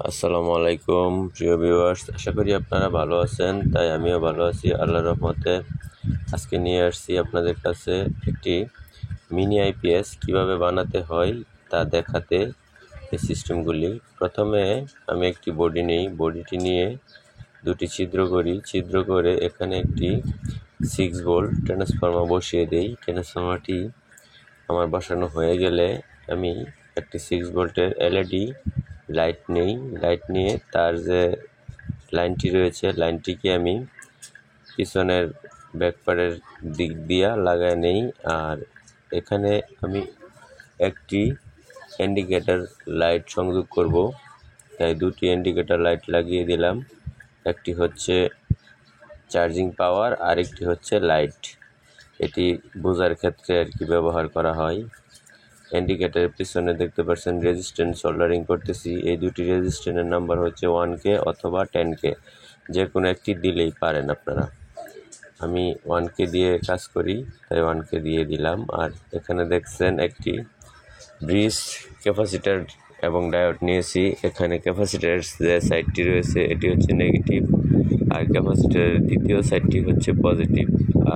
আসসালামু আলাইকুম প্রিয় ভিউয়ার্স, আশা করি আপনারা ভালো আছেন। তাই আমিও ভালো আছি আল্লাহর রহমতে। আজকে নিয়ে আসছি আপনাদের কাছে একটি মিনি আইপিএস কিভাবে বানাতে হয় তা দেখাতে এই সিস্টেমগুলি। প্রথমে আমি একটি বডি নিই, বডিটি নিয়ে দুটি ছিদ্র করে এখানে একটি 6 ভোল্ট ট্রান্সফর্মার বসিয়ে দিই। ট্রান্সফর্মারটি আমার বসানো হয়ে গেলে আমি একটি 6 ভোল্টের এলইডি লাইট নিয়ে তার যে লাইনটি রয়েছে লাইনটিকে আমি পিছনের ব্যাকপার্টের দিক দিয়া লাগায় নেই। আর এখানে আমি একটি ইন্ডিকেটর লাইট সংযোগ করব, তাই দুটি ইন্ডিকেটর লাইট লাগিয়ে দিলাম। একটি হচ্ছে চার্জিং পাওয়ার, আরেকটি হচ্ছে লাইট। এটি বোঝার ক্ষেত্রে আর কি ব্যবহার করা হয়। ইন্ডিকেটরের পিছনে দেখতে পাচ্ছেন রেজিস্ট্যান্স সোল্ডারিং করতেছি। এই দুটি রেজিস্ট্যান্সের নাম্বার হচ্ছে 1K অথবা 10K, যে কোনো একটি দিলেই পারেন আপনারা। আমি 1K দিয়ে কাজ করি, তাই 1K দিয়ে দিলাম। আর এখানে দেখছেন একটি ব্রিজ ক্যাপাসিটর এবং ডায়োড নিয়েছি। এখানে ক্যাপাসিটরের যে সাইডটি রয়েছে এটি হচ্ছে নেগেটিভ, আর ক্যাপাসিটরের দ্বিতীয় সাইডটি হচ্ছে পজিটিভ।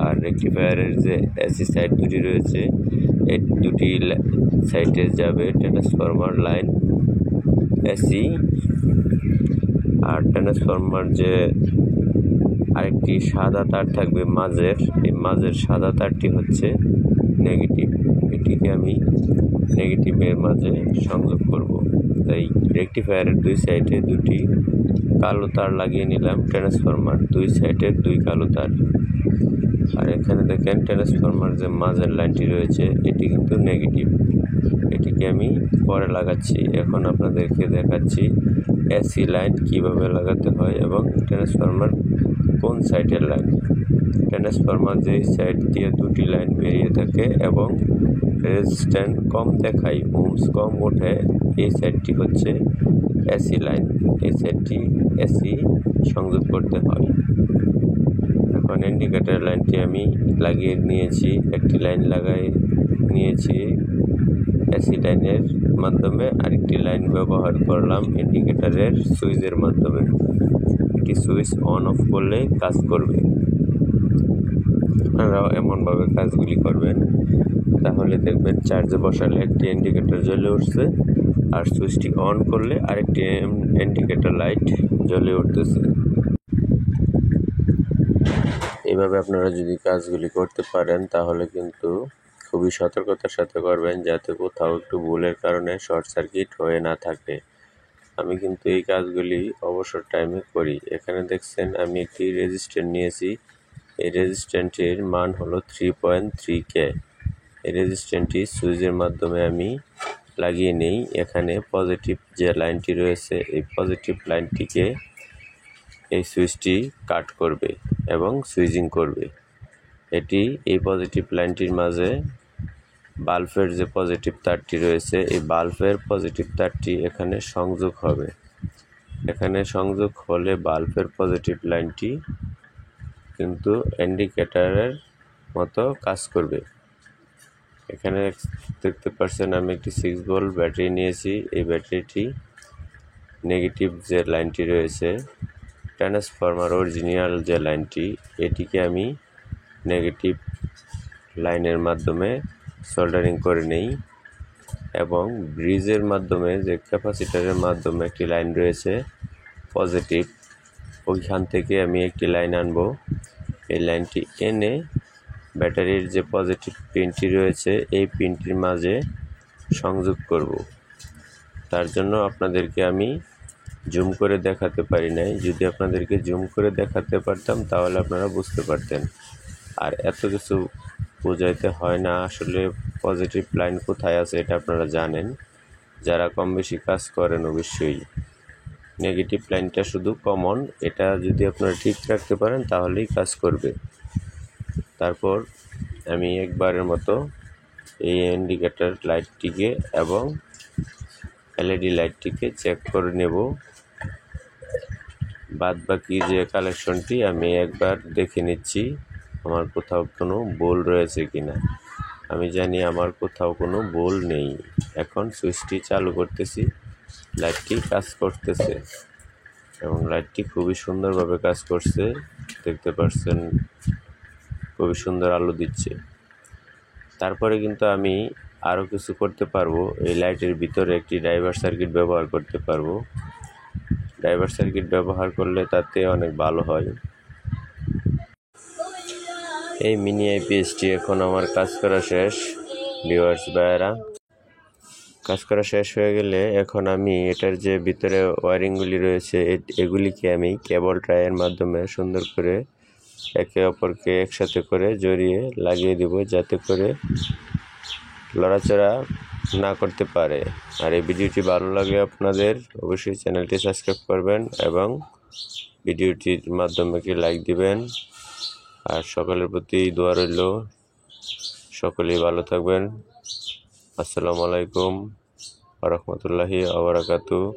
আর রেকটিফায়ারের যে এসি সাইড দুটি রয়েছে এই দুটি সাইডে যাবে ট্রান্সফরমার লাইন এসি। আর ট্রান্সফরমার যে আরেকটি সাদা তার থাকবে এই মাঝের সাদা তারটি হচ্ছে নেগেটিভ। এটিকে আমি নেগেটিভের মাঝে সংযোগ করব, তাই রেকটিফায়ারের দুই সাইডে দুটি কালো তার লাগিয়ে নিলাম। ট্রান্সফরমার দুই সাইডের দুই কালো তার। আর এখানে দেখেন ট্রান্সফরমার যে মাঝের লাইনটি রয়েছে এটি কিন্তু নেগেটিভ, এটিকে আমি পরে লাগাচ্ছি। এখন আপনাদেরকে দেখাচ্ছি এসি লাইন কিভাবে লাগাতে হয় এবং ট্রান্সফরমার কোন সাইডের লাইন। ট্রান্সফরমার যে সাইড দিয়ে দুটি লাইন বেরিয়ে থাকে এবং রেজিস্ট্যান্স কম দেখায়, ওহমস কম ওঠে, এই সাইডটি হচ্ছে এসি লাইন। এই সাইডটি এসি সংযোগ করতে হয়। এখন ইন্ডিকেটর লাইনটি আমি লাগিয়ে নিয়েছি, একটি লাইন লাগাই নিয়েছি এসি লাইনের মাধ্যমে, আরেকটি লাইন ব্যবহার করলাম ইন্ডিকেটরের সুইচের মাধ্যমে। এটি সুইচ অন অফ করলে কাজ করবে। আপনারাও এমনভাবে কাজগুলি করবেন, তাহলে দেখবেন চার্জে বসালে একটি ইন্ডিকেটর জ্বলে উঠছে আর সুইচটি অন করলে আরেকটি ইন্ডিকেটর লাইট জ্বলে উঠতেছে। এইভাবে আপনারা যদি কাজগুলি করতে পারেন তাহলে কিন্তু খুবই সতর্কতার সাথে করবেন, যাতে কোথাও একটু ভুলের কারণে শর্ট সার্কিট হয়ে না থাকে। আমি কিন্তু এই কাজগুলি অবসর টাইমে করি। এখানে দেখছেন আমি একটি রেজিস্ট্যান্স নিয়েছি। এই রেজিস্ট্যান্সটির মান হলো 3.3K। এই রেজিস্ট্যান্সটি সুইচের মাধ্যমে আমি লাগিয়ে নেই। এখানে পজিটিভ যে লাইনটি রয়েছে এই পজিটিভ লাইনটিকে এই সুইচটি কাট করবে এবং সুইচিং করবে। এটি এই পজিটিভ লাইনটির মাঝে বাল্বের যে পজিটিভ তারটি রয়েছে এই বাল্বের পজিটিভ তারটি এখানে সংযোগ হবে। এখানে সংযোগ হলে বাল্বের পজিটিভ লাইনটি কিন্তু ইন্ডিকেটরের মতো কাজ করবে। এখানে দেখতে পাচ্ছেন আমি একটি 6 ভোল্ট ব্যাটারি নিয়েছি। এই ব্যাটারিটি নেগেটিভ যে লাইনটি রয়েছে ট্রান্সফরমার অরিজিনাল যে লাইনটি, এটিকে আমি নেগেটিভ লাইনের মাধ্যমে সোল্ডারিং করে নেই এবং ব্রিজের মাধ্যমে যে ক্যাপাসিটরের মাধ্যমে একটি লাইন রয়েছে পজিটিভ, ওইখান থেকে আমি একটি লাইন আনবো। এই লাইনটি এনে ব্যাটারির যে পজিটিভ পিনটি রয়েছে এই পিনটির মাঝে সংযোগ করব। তার জন্য আপনাদেরকে আমি জুম করে দেখাতে পারি নাই। যদি আপনাদেরকে জুম করে দেখাতে পারতাম তাহলে আপনারা বুঝতে পারতেন। আর এত কিছু বোঝাইতে হয় না, আসলে পজিটিভ লাইন কোথায় আছে এটা আপনারা জানেন, যারা কম বেশি কাজ করেন অবশ্যই। নেগেটিভ লাইনটা শুধু কমন, এটা যদি আপনারা ঠিক রাখতে পারেন তাহলেই কাজ করবে। তারপর আমি একবারের মতো এই ইন্ডিকেটর লাইটটিকে এবং এলইডি লাইটটিকে চেক করে নেব। বাদ বাকি যে কালেকশনটি আমি একবার দেখে নিচ্ছি আমার কোথাও কোনো ভুল রয়েছে কিনা। আমি জানি আমার কোথাও কোনো ভুল নেই। এখন সুইচটি চালু করতেছি। লাইটটি কাজ করতেছে এবং লাইটটি খুবই সুন্দরভাবে কাজ করছে। দেখতে পাচ্ছেন খুবই সুন্দর আলো দিচ্ছে। তারপরে কিন্তু আমি আরও কিছু করতে পারবো। এই লাইটের ভিতরে একটি ড্রাইভার সার্কিট ব্যবহার করতে পারবো। ড্রাইভার সার্কিট ব্যবহার করলে তাতে অনেক ভালো হয়। এই মিনি আইপিএসটি এখন আমার কাজ করা শেষ। ভিউয়ার্স ভাইয়েরা, কাজ করা শেষ হয়ে গেলে এখন আমি এটার যে ভিতরে ওয়ারিংগুলি রয়েছে এগুলিকে আমি কেবল ট্রাইয়ের মাধ্যমে সুন্দর করে একে অপরকে একসাথে করে জড়িয়ে লাগিয়ে দেব, যাতে করে লড়াচড়া না করতে পারে। আর এই ভিডিওটি ভালো লাগে আপনাদের, অবশ্যই চ্যানেলটি সাবস্ক্রাইব করবেন এবং ভিডিওটির মাধ্যমে একটি লাইক দিবেন। আর সকলের প্রতি দোয়া রইল, সকলেই ভালো থাকবেন। আসসালামু আলাইকুম ওয়া রাহমাতুল্লাহি ওয়া বারাকাতুহু।